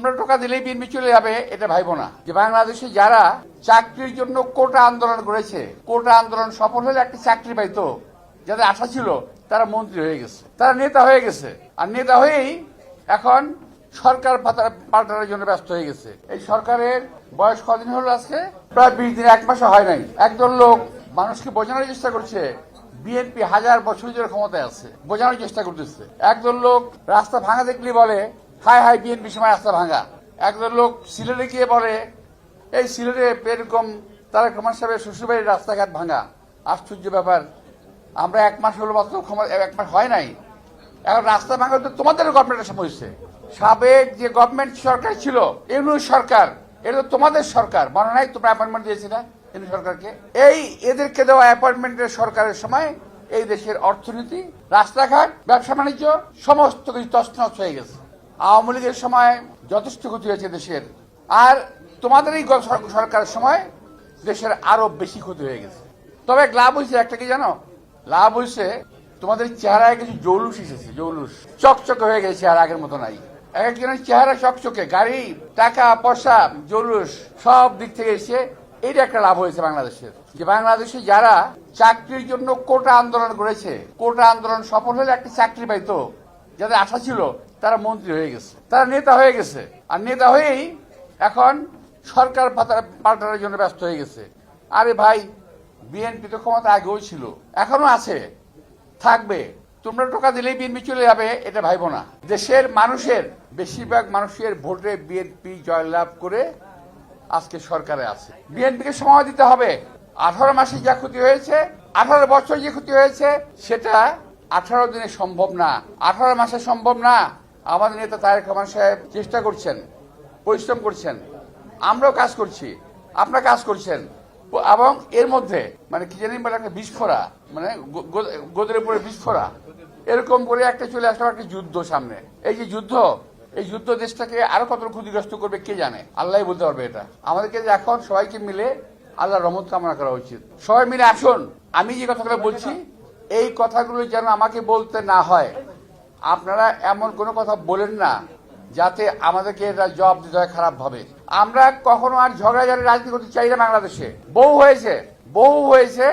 তোমরা টাকা দিলেই বিএনপি চলে যাবে এটা ভাইবো না। যে বাংলাদেশে যারা চাকরির জন্য কোটা আন্দোলন করেছে, কোটা আন্দোলন সফল হলে একটা চাকরি পাইতো, যাদের আশা ছিল তারা মন্ত্রী হয়ে গেছে, তারা নেতা হয়ে গেছে, আর নেতা হয়েই এখন সরকার পাল্টানোর জন্য ব্যস্ত হয়ে গেছে। এই সরকারের বয়স কদিন হলো আজকে? প্রায় 20 দিন, 1 মাসও হয় নাই। একদল লোক মানুষকে বোঝানোর চেষ্টা করছে বিএনপি 1000 বছর ধরে ক্ষমতায় আছে, বোঝানোর চেষ্টা করতেছে। একদল লোক রাস্তা ভাঙা দেখলে বলে হাই হাই বিএনপির সময় রাস্তা ভাঙা। একদল লোক সিলেটে গিয়ে বলে এই সিলেটে এরকম তারেক রহমান সাহেবের শ্বশুরবাড়ির রাস্তাঘাট ভাঙা। আশ্চর্য ব্যাপার, আমরা 1 মাস হলো মাত্র ক্ষমতা, 1 মাস হয় নাই, এখন রাস্তা ভাঙা তো তোমাদের গভর্নমেন্টের সময় হয়েছে। সাবেক যে গভর্নমেন্ট সরকার ছিল, ইউনূস সরকার, এটা তো তোমাদের সরকার, মনে নাই? তোমরা অ্যাপয়েন্টমেন্ট দিয়েছিল ইউনূস সরকারকে। এই এদেরকে দেওয়া অ্যাপয়েন্টমেন্টের সরকারের সময় এই দেশের অর্থনীতি, রাস্তাঘাট, ব্যবসা বাণিজ্য সমস্ত কিছু তছনছ হয়ে গেছে। আওয়ামী লীগের সময় যথেষ্ট ক্ষতি হয়েছে দেশের, আর তোমাদের এই সরকারের সময় দেশের আরো বেশি ক্ষতি হয়ে গেছে। তবে লাভ হয়েছে একটা, কি জানো? লাভ হয়েছে তোমাদের চেহারায় কিছু জৌলুস এসেছে, জৌলুস চকচকে হয়ে গেছে, আর আগের মতো নাই। এক একজনের চেহারা চকচকে, গাড়ি, টাকা পয়সা, জৌলুস সব দিক থেকে এসে এইটা একটা লাভ হয়েছে বাংলাদেশের। যে বাংলাদেশে যারা চাকরির জন্য কোটা আন্দোলন করেছে, কোটা আন্দোলন সফল হলে একটা চাকরি পাইতো, যাদের আশা ছিল তারা মন্ত্রী হয়ে গেছে, তারা নেতা হয়ে গেছে, আর নেতা হয়েই এখন সরকার পাল্টানোর জন্য ব্যস্ত হয়ে গেছে। আরে ভাই, বিএনপি তো ক্ষমতা আগেও ছিল, এখনো আছে, থাকবে। তোমরা টাকা দিলেই বিএনপি চলে যাবে এটা ভাইবো না। দেশের মানুষের বেশিরভাগ মানুষের ভোটে বিএনপি জয়লাভ করে আজকে সরকারে আছে। বিএনপিকে সময় দিতে হবে। 18 মাসে যা ক্ষতি হয়েছে, 18 বছর যে ক্ষতি হয়েছে, সেটা 18 দিনে সম্ভব না, 18 মাসে সম্ভব না। আমাদের নেতা তারেক রহমান সাহেব চেষ্টা করছেন, পরিশ্রম করছেন, আমরাও কাজ করছি, আপনারা কাজ করছেন, এবং এর মধ্যে মানে কি জানি বলে একটা বিস্ফোরা, মানে গোদের উপরে বিস্ফোরা, এরকম করে একটা চলে আসলো একটা যুদ্ধ সামনে। এই যে যুদ্ধ, এই যুদ্ধ দেশটাকে আরো কত ক্ষতিগ্রস্ত করবে কে জানে, আল্লাহ বলতে পারবে। এটা আমাদেরকে এখন সবাইকে মিলে আল্লাহর রহমত কামনা করা উচিত। সবাই মিলে আসুন, আমি যে কথাগুলো বলছি এই কথাগুলো যেন আমাকে বলতে না হয়। আপনারা এমন কোনো কথা বলেন না যাতে আমাদেরকে এটা জবাব দিতে হয় খারাপ ভাবে। আমরা কখনো আর ঝগড়াঝাড়ি রাজনীতি করতে চাই না। বাংলাদেশে বহু হয়েছে,